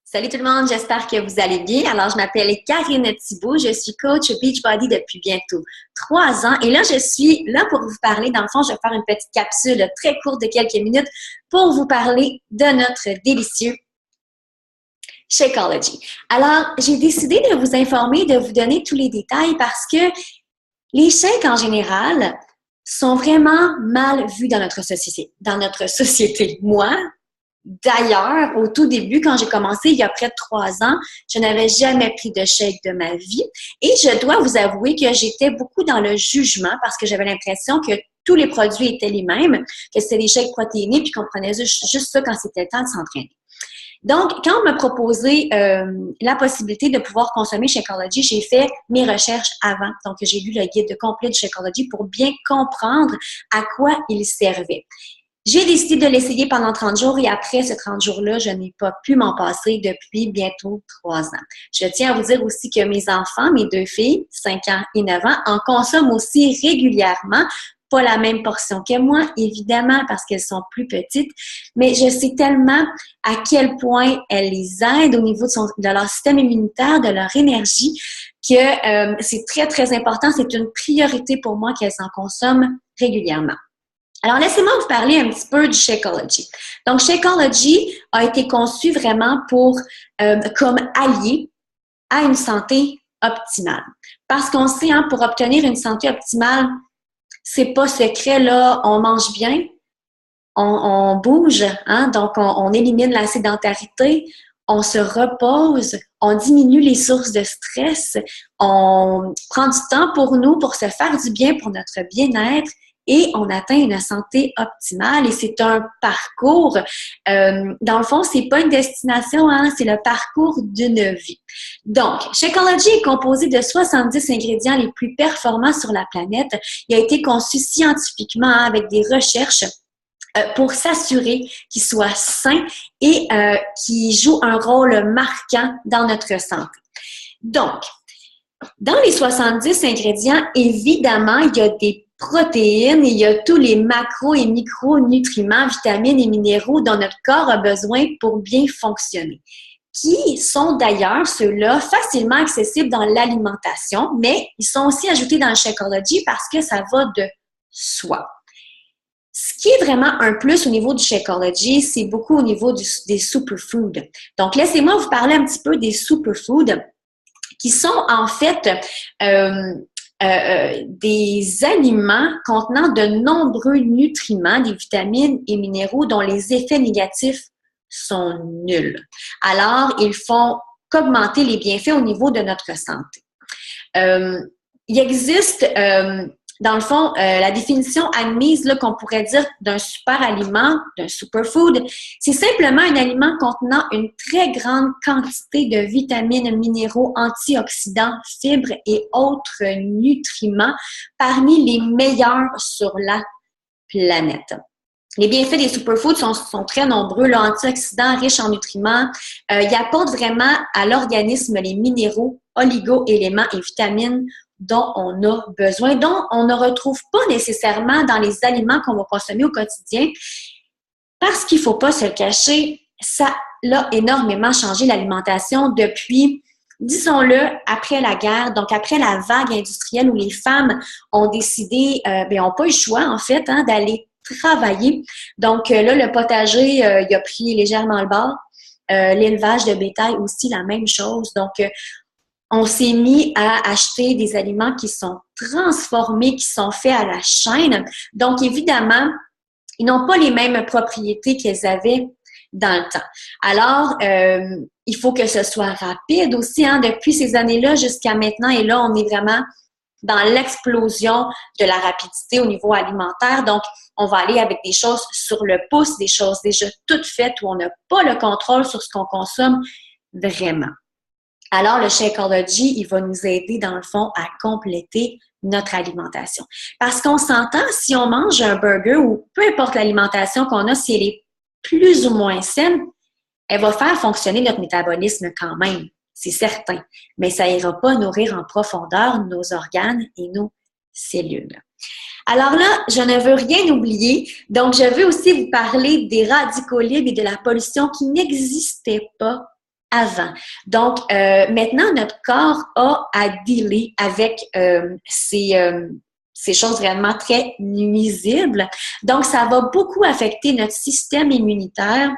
Salut tout le monde, j'espère que vous allez bien. Alors, je m'appelle Karine Thibault, je suis coach Beachbody depuis bientôt 3 ans et là, je suis là pour vous parler. Dans le fond, je vais faire une petite capsule très courte de quelques minutes pour vous parler de notre délicieux Shakeology. Alors, j'ai décidé de vous informer, de vous donner tous les détails parce que les shakes en général sont vraiment mal vus dans notre société. Moi, d'ailleurs, au tout début, quand j'ai commencé il y a près de 3 ans, je n'avais jamais pris de shake de ma vie. Et je dois vous avouer que j'étais beaucoup dans le jugement parce que j'avais l'impression que tous les produits étaient les mêmes, que c'était des shakes protéinés, puis qu'on prenait juste ça quand c'était le temps de s'entraîner. Donc, quand on m'a proposé la possibilité de pouvoir consommer Shakeology, j'ai fait mes recherches avant. Donc, j'ai lu le guide complet de Shakeology pour bien comprendre à quoi il servait. J'ai décidé de l'essayer pendant 30 jours et après ces 30 jours-là, je n'ai pas pu m'en passer depuis bientôt 3 ans. Je tiens à vous dire aussi que mes enfants, mes 2 filles, 5 ans et 9 ans, en consomment aussi régulièrement. Pas la même portion que moi, évidemment, parce qu'elles sont plus petites, mais je sais tellement à quel point elles les aident au niveau de leur système immunitaire, de leur énergie, que c'est très, très important. C'est une priorité pour moi qu'elles en consomment régulièrement. Alors, laissez-moi vous parler un petit peu du Shakeology. Donc, Shakeology a été conçu vraiment comme allié à une santé optimale. Parce qu'on sait, pour obtenir une santé optimale, c'est pas secret, là, on mange bien, on bouge, donc on élimine la sédentarité, on se repose, on diminue les sources de stress, on prend du temps pour nous, pour se faire du bien, pour notre bien-être, et on atteint une santé optimale et c'est un parcours. Dans le fond, c'est pas une destination, c'est le parcours d'une vie. Donc, Shakeology est composé de 70 ingrédients les plus performants sur la planète. Il a été conçu scientifiquement avec des recherches pour s'assurer qu'il soit sain et qu'il joue un rôle marquant dans notre santé. Donc, dans les 70 ingrédients, évidemment, il y a des protéines, il y a tous les macro- et micronutriments, vitamines et minéraux dont notre corps a besoin pour bien fonctionner, qui sont d'ailleurs ceux-là facilement accessibles dans l'alimentation, mais ils sont aussi ajoutés dans le Shakeology parce que ça va de soi. Ce qui est vraiment un plus au niveau du Shakeology, c'est beaucoup au niveau des superfoods. Donc, laissez-moi vous parler un petit peu des superfoods qui sont en fait des aliments contenant de nombreux nutriments, des vitamines et minéraux dont les effets négatifs sont nuls. Alors, ils font qu'augmenter les bienfaits au niveau de notre santé. Il existe, dans le fond, la définition admise là, qu'on pourrait dire d'un super aliment, d'un superfood, c'est simplement un aliment contenant une très grande quantité de vitamines, minéraux, antioxydants, fibres et autres nutriments parmi les meilleurs sur la planète. Les bienfaits des superfoods sont très nombreux, là, antioxydants, riches en nutriments. Ils apportent vraiment à l'organisme les minéraux, oligo-éléments et vitamines dont on a besoin, dont on ne retrouve pas nécessairement dans les aliments qu'on va consommer au quotidien. Parce qu'il ne faut pas se le cacher, ça a énormément changé l'alimentation depuis, disons-le, après la guerre, donc après la vague industrielle où les femmes ont décidé, n'ont pas eu le choix en fait, d'aller travailler. Donc là, le potager, il a pris légèrement le bord. L'élevage de bétail aussi, la même chose. Donc, on s'est mis à acheter des aliments qui sont transformés, qui sont faits à la chaîne. Donc, évidemment, ils n'ont pas les mêmes propriétés qu'ils avaient dans le temps. Alors, il faut que ce soit rapide aussi. Depuis ces années-là jusqu'à maintenant, et là, on est vraiment dans l'explosion de la rapidité au niveau alimentaire. Donc, on va aller avec des choses sur le pouce, des choses déjà toutes faites où on n'a pas le contrôle sur ce qu'on consomme vraiment. Alors, le Shakeology, il va nous aider, dans le fond, à compléter notre alimentation. Parce qu'on s'entend, si on mange un burger ou peu importe l'alimentation qu'on a, si elle est plus ou moins saine, elle va faire fonctionner notre métabolisme quand même, c'est certain. Mais ça ira pas nourrir en profondeur nos organes et nos cellules. Alors là, je ne veux rien oublier, donc je veux aussi vous parler des radicaux libres et de la pollution qui n'existait pas avant. Donc, maintenant, notre corps a à dealer avec ces choses réellement très nuisibles. Donc, ça va beaucoup affecter notre système immunitaire,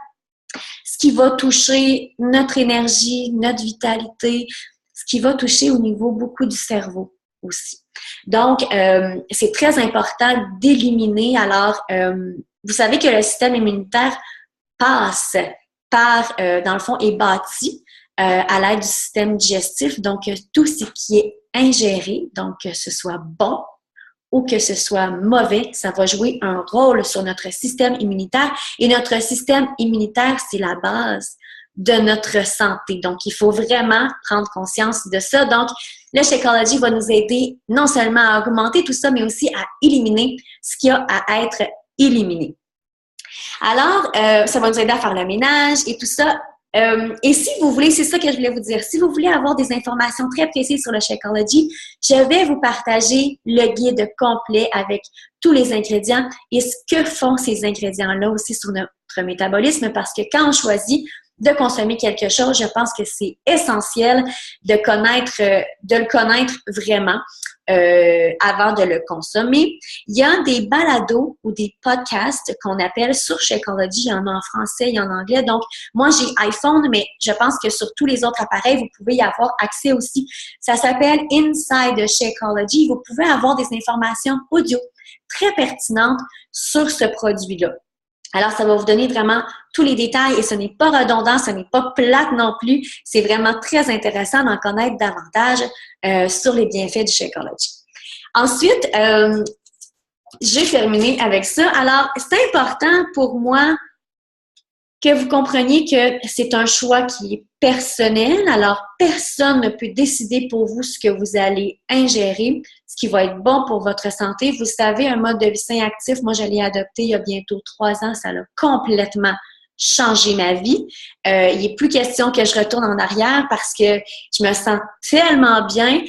ce qui va toucher notre énergie, notre vitalité, ce qui va toucher au niveau beaucoup du cerveau aussi. Donc, c'est très important d'éliminer. Alors, vous savez que le système immunitaire passe par, dans le fond, est bâti à l'aide du système digestif. Donc, tout ce qui est ingéré, donc que ce soit bon ou que ce soit mauvais, ça va jouer un rôle sur notre système immunitaire. Et notre système immunitaire, c'est la base de notre santé. Donc, il faut vraiment prendre conscience de ça. Donc, le Shakeology va nous aider non seulement à augmenter tout ça, mais aussi à éliminer ce qu'il y a à être éliminé. Alors, ça va nous aider à faire le ménage et tout ça. Et si vous voulez, c'est ça que je voulais vous dire, si vous voulez avoir des informations très précises sur le Shakeology, je vais vous partager le guide complet avec tous les ingrédients et ce que font ces ingrédients-là aussi sur notre métabolisme, parce que quand on choisit de consommer quelque chose, je pense que c'est essentiel de le connaître vraiment avant de le consommer. Il y a des balados ou des podcasts qu'on appelle sur Shakeology. Il y en a en français, il y en a en anglais. Donc, moi, j'ai iPhone, mais je pense que sur tous les autres appareils, vous pouvez y avoir accès aussi. Ça s'appelle Inside Shakeology. Vous pouvez avoir des informations audio très pertinentes sur ce produit-là. Alors, ça va vous donner vraiment tous les détails et ce n'est pas redondant, ce n'est pas plate non plus. C'est vraiment très intéressant d'en connaître davantage sur les bienfaits du Shakeology. Ensuite, j'ai terminé avec ça. Alors, c'est important pour moi que vous compreniez que c'est un choix qui est personnel. Alors, personne ne peut décider pour vous ce que vous allez ingérer, ce qui va être bon pour votre santé. Vous savez, un mode de vie sain actif, moi, je l'ai adopté il y a bientôt 3 ans. Ça a complètement changé ma vie. Il n'est plus question que je retourne en arrière parce que je me sens tellement bien.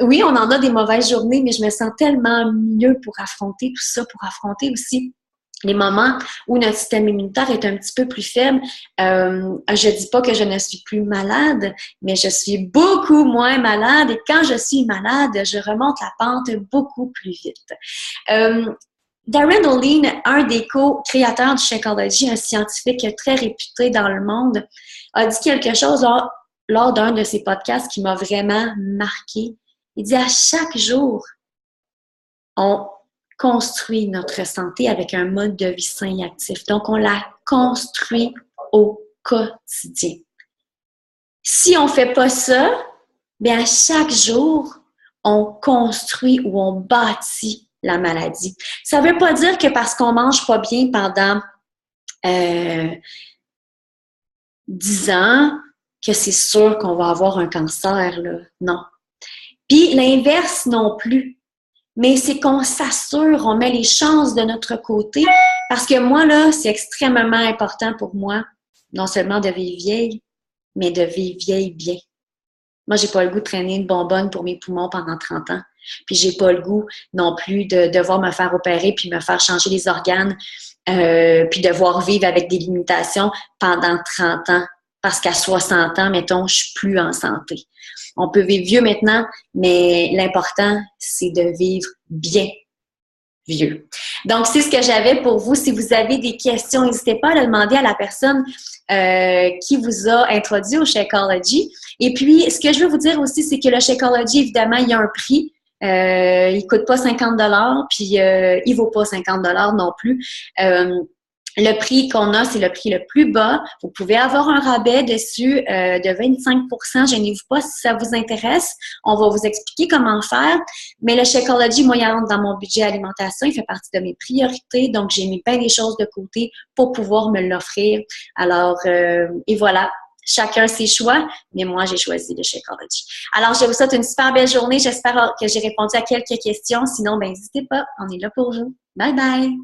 Oui, on en a des mauvaises journées, mais je me sens tellement mieux pour affronter tout ça, pour affronter aussi les moments où notre système immunitaire est un petit peu plus faible. Je dis pas que je ne suis plus malade, mais je suis beaucoup moins malade et quand je suis malade, je remonte la pente beaucoup plus vite. Darren Olin, un des co-créateurs du Shakeology, un scientifique très réputé dans le monde, a dit quelque chose lors d'un de ses podcasts qui m'a vraiment marqué. Il dit à chaque jour, on construit notre santé avec un mode de vie sain et actif. Donc, on la construit au quotidien. Si on ne fait pas ça, bien, à chaque jour, on construit ou on bâtit la maladie. Ça ne veut pas dire que parce qu'on ne mange pas bien pendant 10 ans, que c'est sûr qu'on va avoir un cancer, là. Non. Puis l'inverse non plus. Mais c'est qu'on s'assure, on met les chances de notre côté. Parce que moi, là, c'est extrêmement important pour moi, non seulement de vivre vieille, mais de vivre vieille bien. Moi, j'ai pas le goût de traîner une bonbonne pour mes poumons pendant 30 ans. Puis j'ai pas le goût non plus de devoir me faire opérer puis me faire changer les organes, puis devoir vivre avec des limitations pendant 30 ans. Parce qu'à 60 ans, mettons, je suis plus en santé. On peut vivre vieux maintenant, mais l'important, c'est de vivre bien vieux. Donc, c'est ce que j'avais pour vous. Si vous avez des questions, n'hésitez pas à le demander à la personne qui vous a introduit au Shakeology. Et puis, ce que je veux vous dire aussi, c'est que le Shakeology, évidemment, il y a un prix. Il coûte pas 50 $, puis il vaut pas 50 $ non plus. Le prix qu'on a, c'est le prix le plus bas. Vous pouvez avoir un rabais dessus de 25 %. Gênez-vous pas si ça vous intéresse. On va vous expliquer comment faire. Mais le Shakeology, moi, il rentre dans mon budget alimentation. Il fait partie de mes priorités. Donc, j'ai mis bien des choses de côté pour pouvoir me l'offrir. Alors, et voilà. Chacun ses choix, mais moi, j'ai choisi le Shakeology. Alors, je vous souhaite une super belle journée. J'espère que j'ai répondu à quelques questions. Sinon, ben, n'hésitez pas. On est là pour vous. Bye bye!